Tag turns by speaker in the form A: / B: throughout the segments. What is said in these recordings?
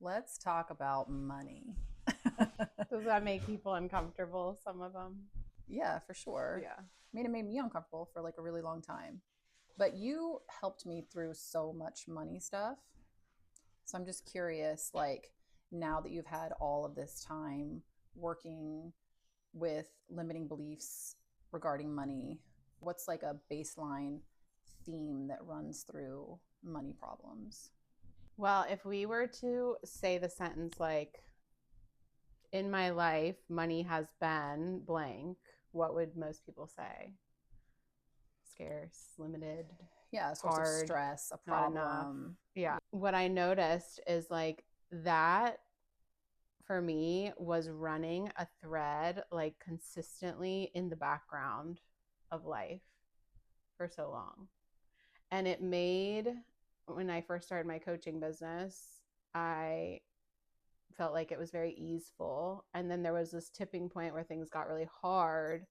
A: let's talk about money.
B: Does that make people uncomfortable, some of them?
A: Yeah, for sure.
B: Yeah.
A: I mean, it made me uncomfortable for like a really long time. But you helped me through so much money stuff. So I'm just curious, like, now that you've had all of this time working with limiting beliefs regarding money, what's like a baseline theme that runs through money problems?
B: Well, if we were to say the sentence like, in my life, money has been blank, what would most people say? Scarce, limited,
A: Yeah, a source of
B: hard,
A: stress, a
B: not enough.
A: problem.
B: Yeah. What I noticed is like that for me was running a thread like consistently in the background of life for so long. And it made, when I first started my coaching business, I felt like it was very easeful. And then there was this tipping point where things got really hard.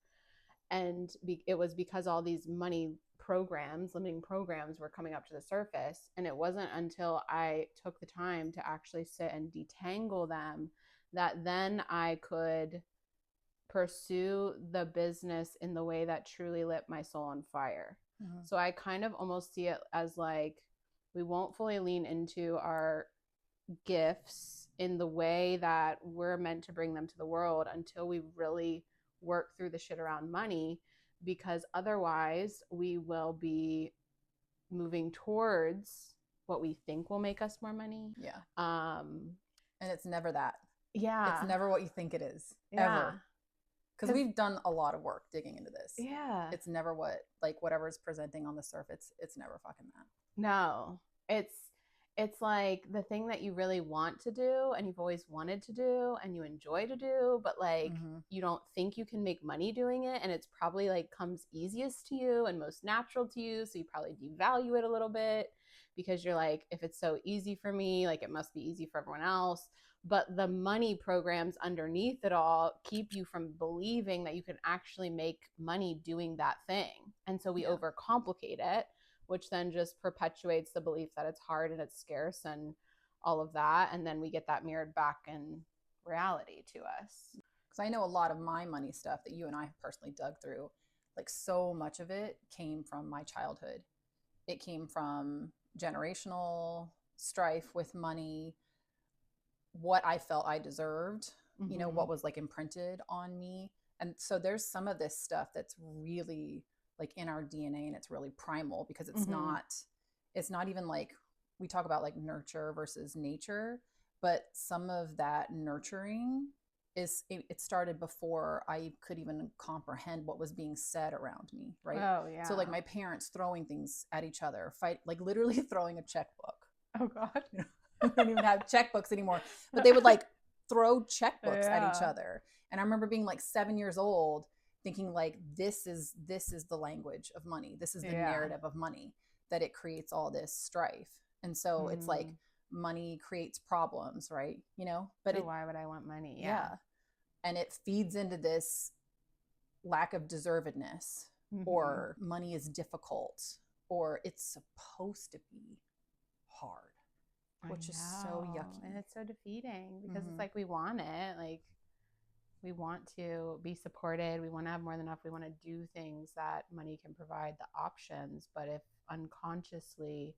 B: And it was because all these money programs, limiting programs, were coming up to the surface. And it wasn't until I took the time to actually sit and detangle them that then I could pursue the business in the way that truly lit my soul on fire. Mm-hmm. So I kind of almost see it as like we won't fully lean into our gifts in the way that we're meant to bring them to the world until we really work through the shit around money, because otherwise we will be moving towards what we think will make us more money.
A: Yeah. And it's never that.
B: Yeah.
A: It's never what you think it is.
B: Yeah.
A: Ever. Because we've done a lot of work digging into this.
B: Yeah.
A: It's never what, like, whatever's presenting on the surface, it's never fucking that.
B: No. It's like the thing that you really want to do and you've always wanted to do and you enjoy to do, but like you don't think you can make money doing it, and it's probably like comes easiest to you and most natural to you, so you probably devalue it a little bit because you're like, if it's so easy for me, like it must be easy for everyone else. But the money programs underneath it all keep you from believing that you can actually make money doing that thing. And so we overcomplicate it, which then just perpetuates the belief that it's hard and it's scarce and all of that. And then we get that mirrored back in reality to us.
A: Because I know a lot of my money stuff that you and I have personally dug through, like so much of it came from my childhood. It came from generational strife with money, what I felt I deserved, you know, what was like imprinted on me. And so there's some of this stuff that's really like in our DNA, and it's really primal because it's not even like we talk about like nurture versus nature, but some of that nurturing it started before I could even comprehend what was being said around me, right?
B: Oh yeah.
A: So like my parents throwing things at each other, like literally throwing a checkbook.
B: Oh God.
A: We don't even have checkbooks anymore, but they would like throw checkbooks at each other. And I remember being like 7 years old thinking like, this is the language of money. This is the narrative of money, that it creates all this strife. And so it's like money creates problems, right? You know, but
B: so why would I want money?
A: Yeah. And it feeds into this lack of deservedness, or money is difficult, or it's supposed to be hard, which is so yucky.
B: And it's so defeating because it's like we want it. Like we want to be supported. We want to have more than enough. We want to do things that money can provide, the options. But if unconsciously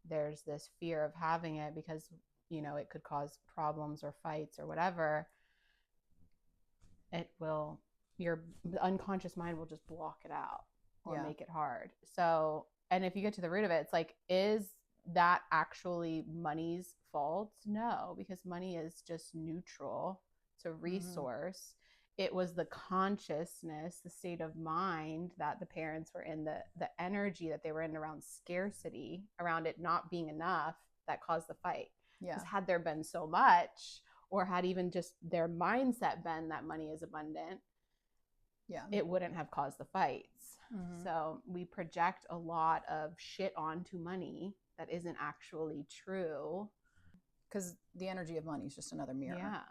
B: there's this fear of having it because, you know, it could cause problems or fights or whatever, your unconscious mind will just block it out or make it hard. So, and if you get to the root of it, it's like, is that actually money's fault? No, because money is just neutral. It's a resource. It was the consciousness, the state of mind that the parents were in, the energy that they were in around scarcity, around it not being enough, that caused the fight. Because had there been so much, or had even just their mindset been that money is abundant, it wouldn't have caused the fights. So we project a lot of shit onto money that isn't actually true.
A: Because the energy of money is just another mirror.
B: Yeah.